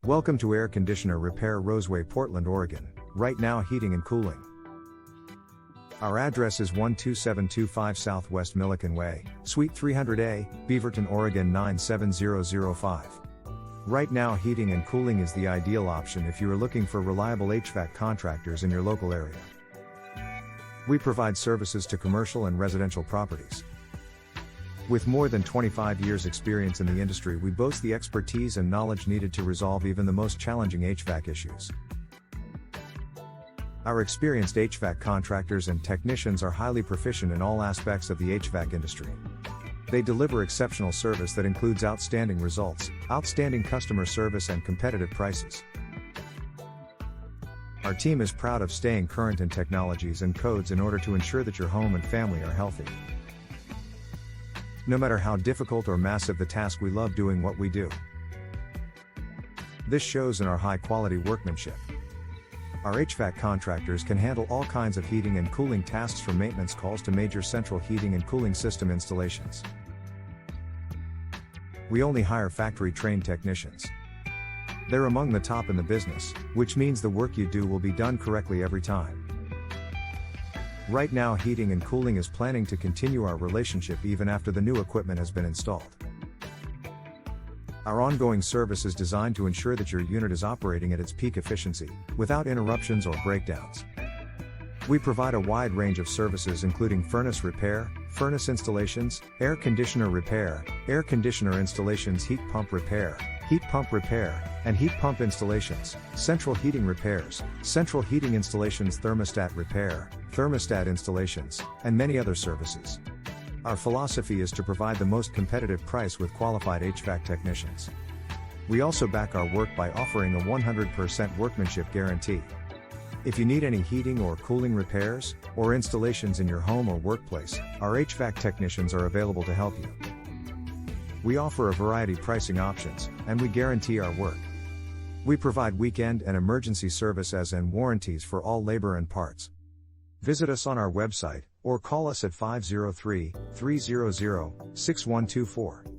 Welcome to Air Conditioner Repair, Roseway, Portland, Oregon. Right now, heating and cooling. Our address is 12725 Southwest Millikan Way, Suite 300A, Beaverton, Oregon 97005. Right now, heating and cooling is the ideal option if you are looking for reliable HVAC contractors in your local area. We provide services to commercial and residential properties. With more than 25 years experience in the industry, we boast the expertise and knowledge needed to resolve even the most challenging HVAC issues. Our experienced HVAC contractors and technicians are highly proficient in all aspects of the HVAC industry. They deliver exceptional service that includes outstanding results, outstanding customer service, and competitive prices. Our team is proud of staying current in technologies and codes in order to ensure that your home and family are healthy. No matter how difficult or massive the task, we love doing what we do. This shows in our high-quality workmanship. Our HVAC contractors can handle all kinds of heating and cooling tasks, from maintenance calls to major central heating and cooling system installations. We only hire factory-trained technicians. They're among the top in the business, which means the work you do will be done correctly every time. Right now, Heating and Cooling is planning to continue our relationship even after the new equipment has been installed. Our ongoing service is designed to ensure that your unit is operating at its peak efficiency, without interruptions or breakdowns. We provide a wide range of services including furnace repair, furnace installations, air conditioner repair, air conditioner installations, heat pump repair, and heat pump installations, central heating repairs, central heating installations, thermostat repair, thermostat installations, and many other services. Our philosophy is to provide the most competitive price with qualified HVAC technicians. We also back our work by offering a 100% workmanship guarantee. If you need any heating or cooling repairs, or installations in your home or workplace, our HVAC technicians are available to help you. We offer a variety of pricing options, and we guarantee our work. We provide weekend and emergency service and warranties for all labor and parts. Visit us on our website, or call us at 503-300-6124.